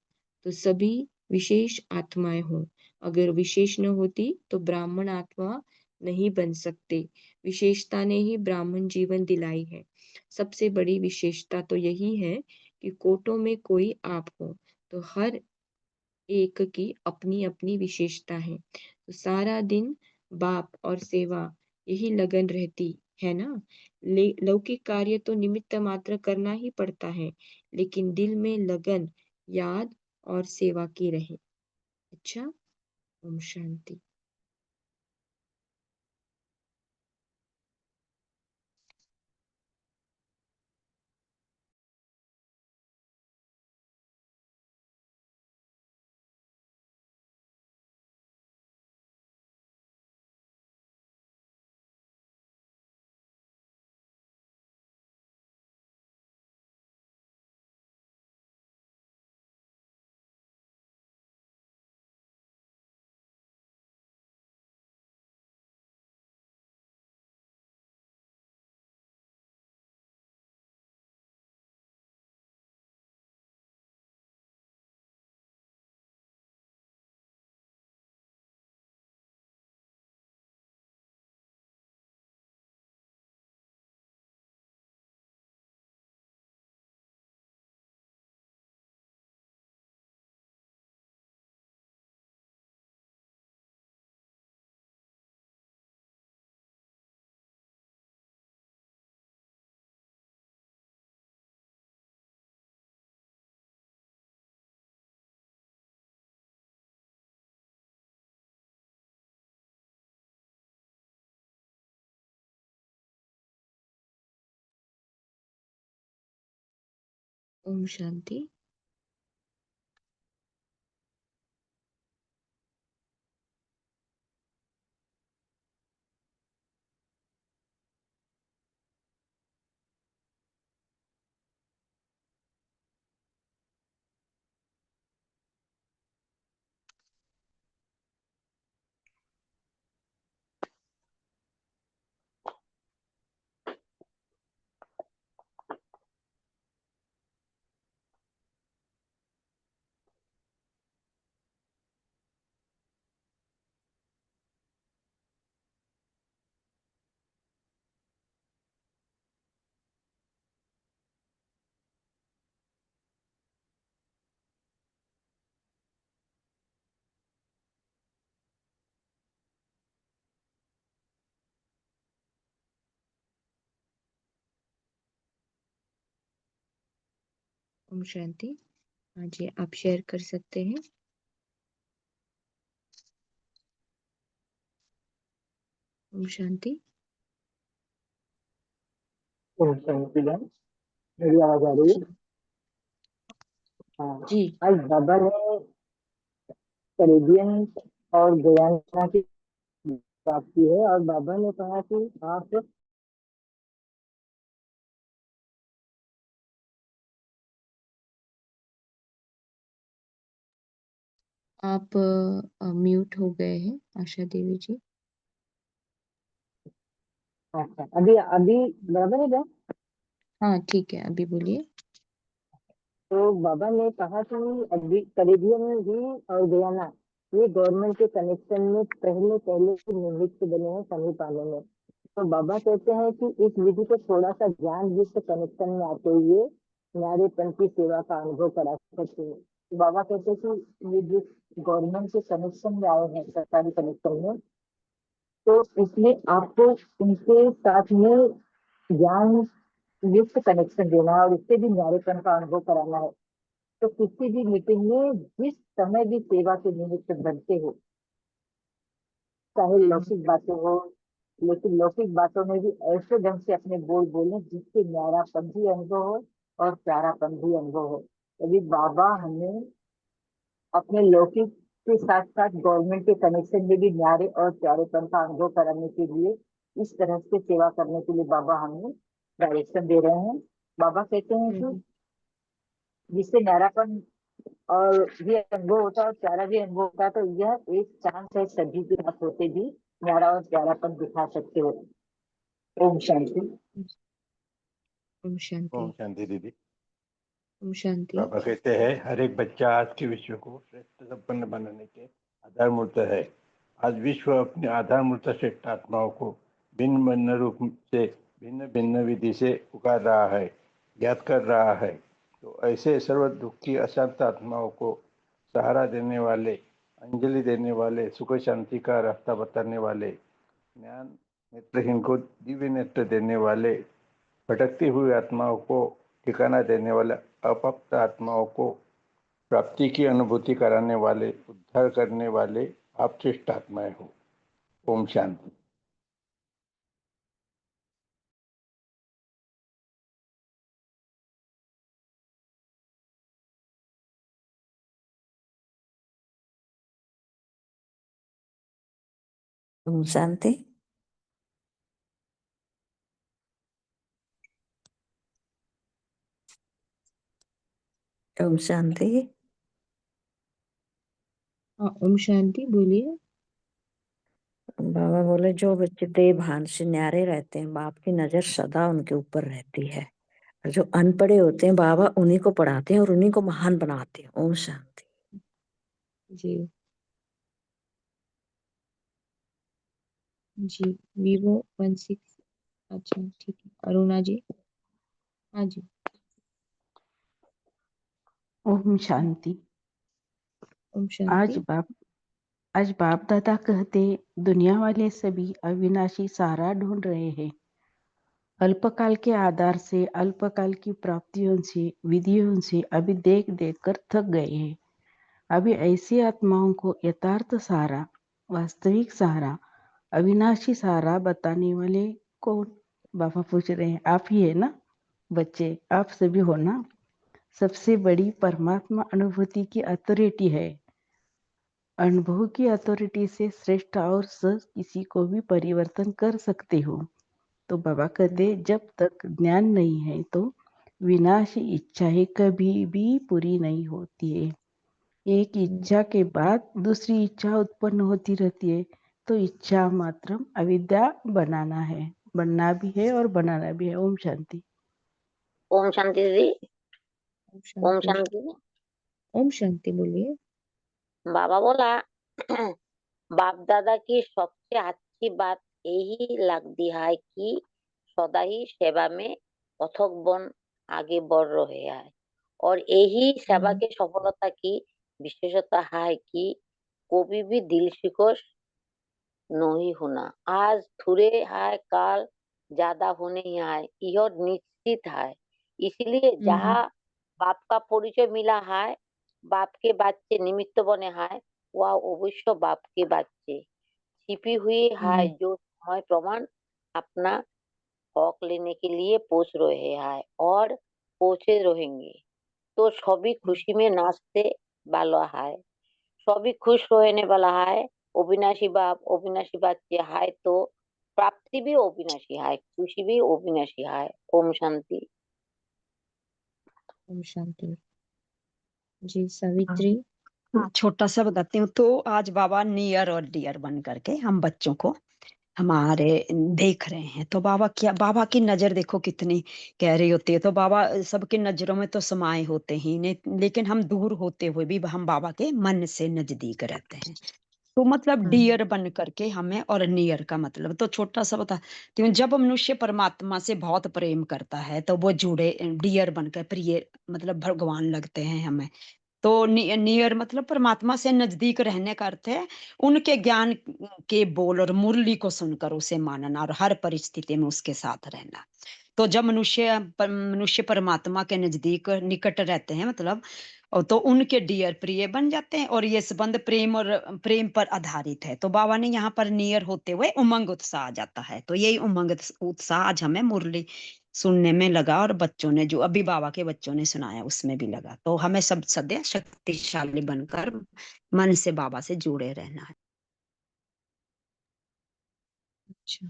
तो सभी विशेष आत्माएँ हों। अगर विशेष न होती तो ब्राह्मण आत्मा नहीं बन सकते। विशेषता ने ही ब्राह्मण जीवन दिलाई है। सबसे बड़ी विशेषता तो यही है कि कोटों में कोई आप हो, तो हर एक की अपनी-अपनी विशेषता है। तो सारा दिन बाप और सेवा यही लगन रहती है ना? लौकिक कार्य तो निमित्त मात्र करना ही पड़ता है, लेकिन दिल में लगन, याद और सेवा की रहे। अच्छा, ओम शांति। ओम शांति। ओम शांति। हाँ जी, आप शेयर कर सकते हैं। ओम शांति। ओम शांति मैम, मेरी आवाज आ रही है? हाँ। जी। आज बाबा ने कैरेबियन और गयाना की बात की है और बाबा ने कहा कि आप आप म्यूट हो गए हैं आशा देवी जी। अच्छा अभी अभी बराबर है क्या? हाँ, ठीक है, अभी बोलिए। तो बाबा ने कहा कि अभी कैरेबियन भी और गयाना ये गवर्नमेंट के कनेक्शन में पहले पहले निमित्त बने हैं सभी पाने में। तो बाबा कहते हैं कि इस विधि को थोड़ा सा ज्ञान युक्त कनेक्शन में आते हुए नारीपन की सेवा का अनुभव करा सकते हैं। तो बाबा कहते हैं कि ये जो गवर्नमेंट के कनेक्शन में आए हैं सरकारी कनेक्शन में, तो इसलिए आपको उनके साथ में ज्ञान युक्त कनेक्शन देना है और इससे भी न्यारेपन का अनुभव कराना है। तो किसी भी मीटिंग में जिस समय भी सेवा के निमित्त बनते हो, चाहे लौकिक बातें हो, लेकिन लौकिक बातों में भी ऐसे ढंग से अपने बोल बोले जिससे न्यारापन भी अनुभव हो और प्यारापन भी अनुभव हो। यदि बाबा हमें अपने लौकिक के साथ साथ गवर्नमेंट के कनेक्शन में भी न्यारे और प्यारेपन का अनुभव कराने के लिए इस तरह से सेवा करने के लिए बाबा हमें डायरेक्शन दे रहे हैं। बाबा कहते हैं कि जिससे न्यारापन और भी अनुभव होता है और प्यारा भी अनुभव होता है, तो यह एक चांस है सभी के साथ होते भी न्यारा और प्यारापन दिखा सकते हो। ओम शांति। ओम शांति। ओम शांति दीदी। ओम शांति। बाबा कहते हैं हर एक बच्चा आज के विश्व को श्रेष्ठ संपन्न बनाने के आधार मूर्त है। आज विश्व अपने आधार मूर्त श्रेष्ठ आत्माओं को भिन्न भिन्न रूप से भिन्न भिन्न विधि से पुकार रहा है, याद कर रहा है। तो ऐसे सर्व दुखी अशांत आत्माओं को सहारा देने वाले, अंजलि देने वाले, सुख शांति का रास्ता बताने वाले, ज्ञान नेत्रहीन को दिव्य नेत्र देने वाले, भटकती हुई आत्माओं को ठिकाना देने वाले, अपाप्त आत्माओं को प्राप्ति की अनुभूति कराने वाले, उद्धार करने वाले आप श्रेष्ठ आत्माएं हो। ओम शांति। ओम शांति। ओम शांति। ओम शांति बोलिए। बाबा बोले जो बच्चे देह भान से न्यारे रहते हैं, बाप की नजर सदा उनके ऊपर रहती है, और जो अनपढ़े होते हैं बाबा उन्हीं को पढ़ाते हैं और उन्हीं को महान बनाते हैं। ओम शांति। जी जी। वीवो 16। अच्छा ठीक है। अरुणा जी। हाँ जी। ओम शांति। ओम आज शांति। बाप दादा कहते दुनिया वाले सभी अविनाशी सहारा ढूंढ रहे हैं। अल्पकाल के आधार से, अल्पकाल की प्राप्तियों से, विधियों से अभी देख देख कर थक गए हैं। अभी ऐसी आत्माओं को यथार्थ सहारा, वास्तविक सहारा, अविनाशी सहारा बताने वाले कौन? बाबा पूछ रहे हैं। आप ही है ना बच्चे, आप सभी हो ना। सबसे बड़ी परमात्मा अनुभूति की अथॉरिटी है। अनुभव की अथॉरिटी से श्रेष्ठ और सहज किसी को भी परिवर्तन कर सकते हो। तो बाबा कहते जब तक ज्ञान नहीं है तो विनाशी इच्छाएं कभी भी पूरी नहीं होती है। एक इच्छा के बाद दूसरी इच्छा उत्पन्न होती रहती है। तो इच्छा मात्र अविद्या बनाना है, बनना भी है और बनाना भी है। ओम शांति। ओम शांति दीदी। ओम ओम शांति। शांति। ओम शांति बोलिए। बाबा बोला बाप दादा की सबसे अच्छी बात यही लगती है कि सदा ही सेवा में अथक बन आगे बढ़ रहे हैं, और यही सेवा की सफलता की विशेषता है कि कभी भी दिल शिकस्त नहीं होना। आज थोड़े है, काल ज्यादा होने ही है, यह निश्चित है। इसलिए जहाँ बाप का परिचय मिला है, बाप के बच्चे निमित्त बने हैं, वह अवश्य बाप के बच्चे छिपी हुई है, जो समय प्रमाण अपना हक लेने के लिए पहुंच रहे हैं और पहुंचे रहेंगे। तो सभी खुशी में नाचते वाला है, सभी खुश रहने वाला है। अविनाशी बाप अविनाशी बच्चे है, तो प्राप्ति भी अविनाशी है, खुशी भी अविनाशी है। ओम शांति। ओम शांति। जी सावित्री। हाँ, छोटा सा बताती हूँ। तो आज बाबा नियर और डियर बन करके हम बच्चों को हमारे देख रहे हैं। तो बाबा बाबा की नजर देखो कितनी गहरी होती है। तो बाबा सबकी नजरों में तो समाये होते ही नहीं, लेकिन हम दूर होते हुए भी हम बाबा के मन से नजदीक रहते हैं। तो मतलब डियर बन करके हमें, और नियर का मतलब तो छोटा सा बताती हूँ। जब मनुष्य परमात्मा से बहुत प्रेम करता है तो वो जुड़े डियर बनकर प्रिय मतलब भगवान लगते हैं हमें। तो नियर मतलब परमात्मा से नजदीक रहने का अर्थ है उनके ज्ञान के बोल और मुरली को सुनकर उसे मानना और हर परिस्थिति में उसके साथ रहना। तो जब मनुष्य परमात्मा के नजदीक निकट रहते हैं मतलब, तो उनके डियर प्रिय बन जाते हैं, और ये संबंध प्रेम पर आधारित है। तो बाबा ने यहाँ पर नियर होते हुए उमंग उत्साह आ जाता है। तो यही उमंग उत्साह आज हमें मुरली सुनने में लगा, और बच्चों ने जो अभी बाबा के बच्चों ने सुनाया उसमें भी लगा। तो हमें सब सदैव शक्तिशाली बनकर मन से बाबा से जुड़े रहना है। अच्छा।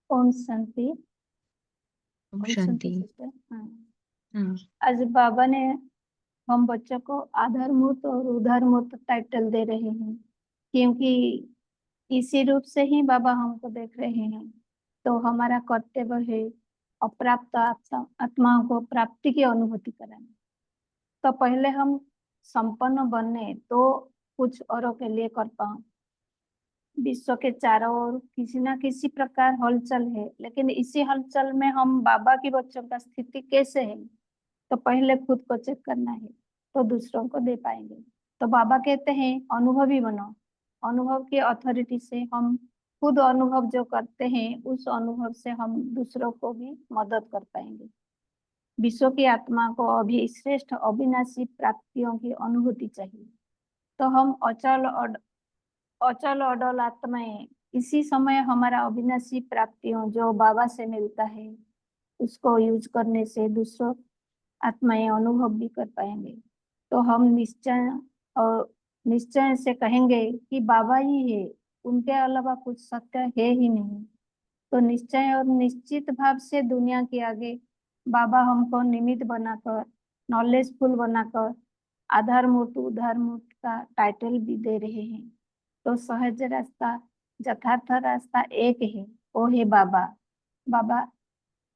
ओम शांति। ओम ओम शांति शांति। सिस्टर। हाँ, हाँ आज बाबा ने हम बच्चों को आधार मूर्त और उधार मूर्त टाइटल दे रहे हैं, क्योंकि इसी रूप से ही बाबा हमको देख रहे हैं। तो हमारा कर्तव्य है अप्राप्त आत्माओं को प्राप्ति की अनुभूति कराना। तो पहले हम संपन्न बने तो कुछ औरों के लिए कर पाऊं। विश्व के चारों ओर किसी ना किसी प्रकार हलचल है, लेकिन इसी हलचल में हम बाबा की बच्चों का स्थिति कैसे है, तो पहले खुद को चेक करना है, तो दूसरों को दे पाएंगे। तो बाबा कहते हैं अनुभवी बनो। अनुभव की अथॉरिटी से हम खुद अनुभव जो करते हैं, उस अनुभव से हम दूसरों को भी मदद कर पाएंगे। विश्व की आत्मा को अभी श्रेष्ठ अविनाशी प्राप्तियों की अनुभूति चाहिए। तो हम अचल अडल आत्माएं, इसी समय हमारा अविनाशी प्राप्तियों जो बाबा से मिलता है, उसको यूज करने से दूसरों आत्माएं अनुभव भी कर पाएंगे। तो हम निश्चय से कहेंगे कि बाबा ही है, उनके अलावा कुछ सत्य है ही नहीं। तो निश्चय और निश्चित भाव से दुनिया के आगे बाबा हमको निमित्त बनाकर, नॉलेजफुल बनाकर आधार मूर्त उधार मूर्त का टाइटल भी दे रहे हैं। तो सहज रास्ता, यथार्थ रास्ता एक है, वो है बाबा। बाबा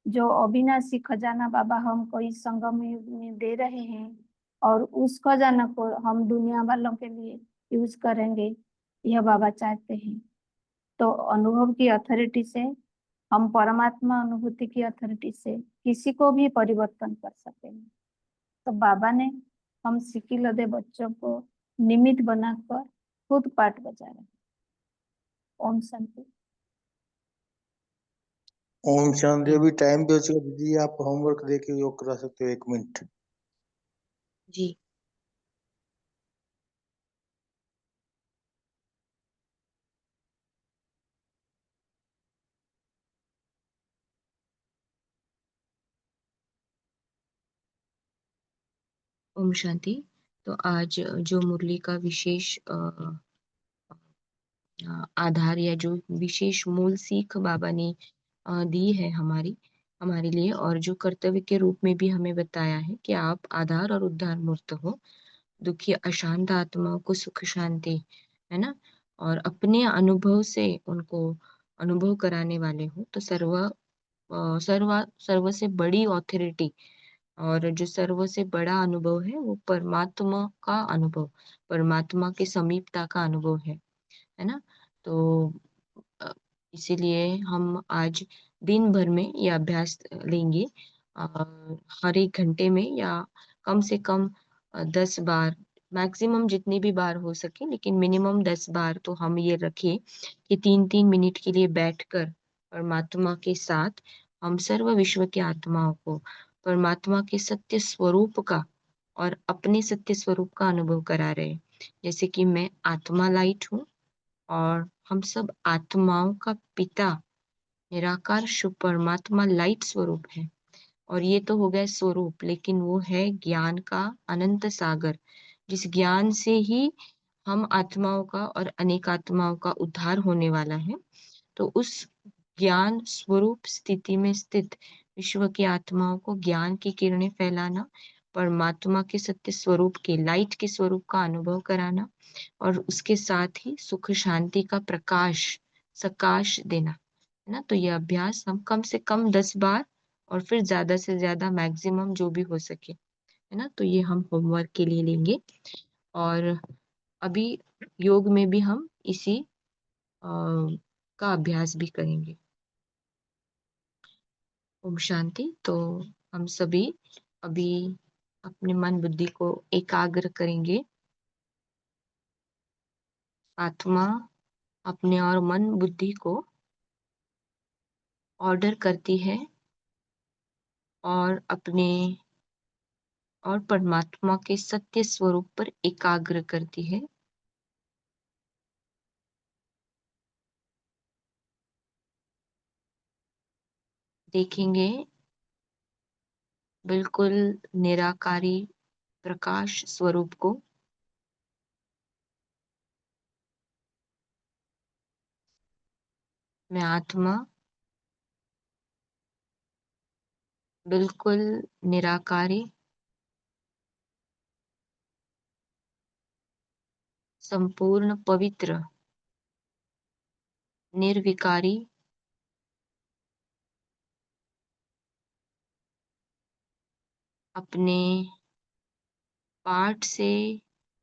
जो अविनाशी खजाना बाबा हमको इस संगम युग में दे रहे हैं, और उस खजाना को हम दुनिया वालों के लिए यूज करेंगे, यह बाबा चाहते हैं। तो अनुभव की अथॉरिटी से, हम परमात्मा अनुभूति की अथॉरिटी से किसी को भी परिवर्तन कर सकेंगे। तो बाबा ने हम सिक्की लदे बच्चों को निमित्त बनाकर खुद पाठ बजा रहे हैं। ओम शांति। ओम शांति। अभी टाइम भी हो चुका दीदी, आप होमवर्क दे के योग करा सकते हो 1 मिनट। जी। ओम शांति। तो आज जो मुरली का विशेष आधार या जो विशेष मूल सीख बाबा ने दी है हमारे लिए, और जो कर्तव्य के रूप में भी हमें बताया है कि आप आधार और उद्धार मूर्त हो, दुखी अशांत आत्माओं को सुख शांति, है ना, और अपने अनुभव से उनको अनुभव कराने वाले हो। तो सर्व से बड़ी ऑथोरिटी और जो सर्व से बड़ा अनुभव है वो परमात्मा का अनुभव, परमात्मा के समीपता का अनुभव है ना। तो अ, इसीलिए हम आज दिन भर में ये अभ्यास लेंगे, हर 1 घंटे में, या कम से कम 10 बार, मैक्सिमम जितनी भी बार हो सके, लेकिन मिनिमम 10 बार तो हम ये रखें कि 3-3 मिनट के लिए बैठकर परमात्मा के साथ हम सर्व विश्व की आत्माओं को परमात्मा के सत्य स्वरूप का और अपने सत्य स्वरूप का अनुभव करा रहे हैं। जैसे कि मैं आत्मा लाइट हूँ और हम सब आत्माओं का पिता निराकार शुभ परमात्मा लाइट स्वरूप है। और ये तो हो गया स्वरूप, लेकिन वो है ज्ञान का अनंत सागर, जिस ज्ञान से ही हम आत्माओं का और अनेक आत्माओं का उद्धार होने वाला है। तो उस ज्ञान स्वरूप स्थिति में स्थित विश्व की आत्माओं को ज्ञान की किरणें फैलाना, परमात्मा के सत्य स्वरूप के लाइट के स्वरूप का अनुभव कराना, और उसके साथ ही सुख शांति का प्रकाश सकाश देना, है ना। तो ये अभ्यास हम कम से कम 10 बार और फिर ज्यादा से ज्यादा मैक्सिमम जो भी हो सके, है ना। तो ये हम होमवर्क के लिए लेंगे, और अभी योग में भी हम इसी का अभ्यास भी करेंगे। ओम शांति। तो हम सभी अभी अपने मन बुद्धि को एकाग्र करेंगे। आत्मा अपने और मन बुद्धि को ऑर्डर करती है और अपने और परमात्मा के सत्य स्वरूप पर एकाग्र करती है। देखेंगे बिल्कुल निराकारी प्रकाश स्वरूप को। मैं आत्मा बिल्कुल निराकारी, संपूर्ण पवित्र, निर्विकारी, अपने पाठ से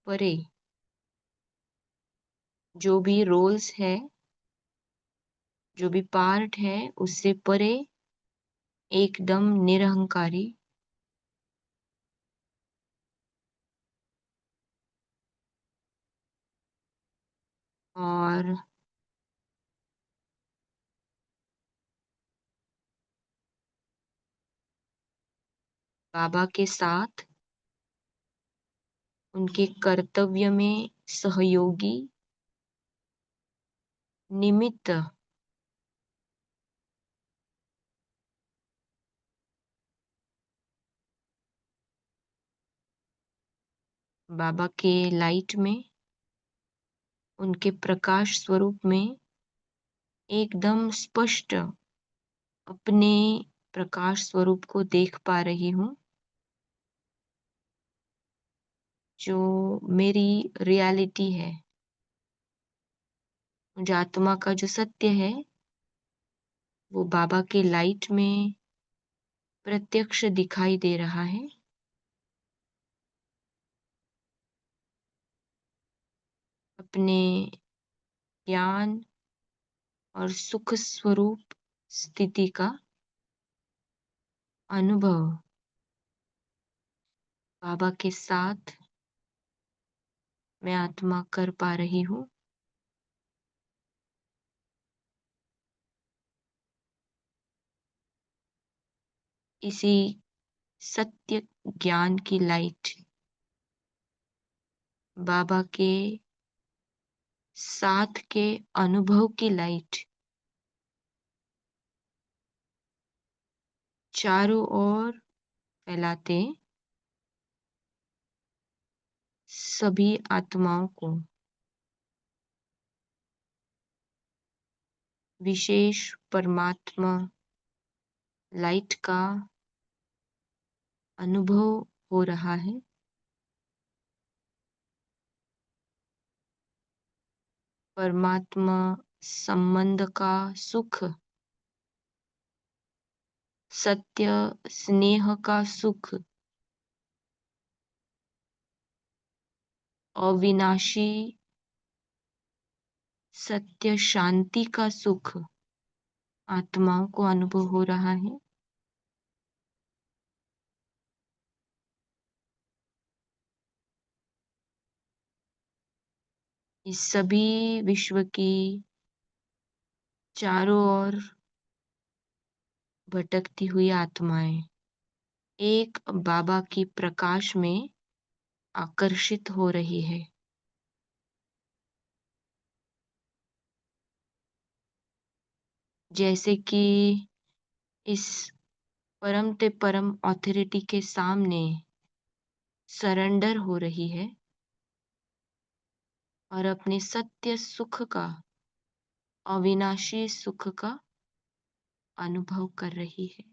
परे, जो भी रोल्स है, जो भी पार्ट है, उससे परे एकदम निरहंकारी, और बाबा के साथ उनके कर्तव्य में सहयोगी, निमित्त, बाबा के लाइट में, उनके प्रकाश स्वरूप में एकदम स्पष्ट अपने प्रकाश स्वरूप को देख पा रही हूँ, जो मेरी रियलिटी है, मुझे आत्मा का जो सत्य है, वो बाबा के लाइट में प्रत्यक्ष दिखाई दे रहा है। अपने ज्ञान और सुख स्वरूप स्थिति का अनुभव बाबा के साथ मैं आत्मा कर पा रही हूँ। इसी सत्य ज्ञान की लाइट, बाबा के साथ के अनुभव की लाइट चारों ओर फैलाते सभी आत्माओं को विशेष परमात्मा लाइट का अनुभव हो रहा है। परमात्मा संबंध का सुख, सत्य स्नेह का सुख, अविनाशी सत्य शांति का सुख आत्माओं को अनुभव हो रहा है। इस सभी विश्व की चारों ओर भटकती हुई आत्माएं एक बाबा की प्रकाश में आकर्षित हो रही है। जैसे कि इस परम ते परम ऑथोरिटी के सामने सरेंडर हो रही है और अपने सत्य सुख का, अविनाशी सुख का अनुभव कर रही है।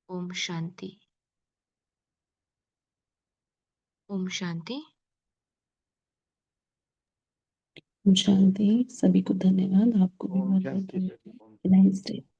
ओम शांति। ओम शांति। ओम शांति। सभी को धन्यवाद, आपको भी ओम बहुत बहुत शांति सभी। धन्यवाद। Nice day.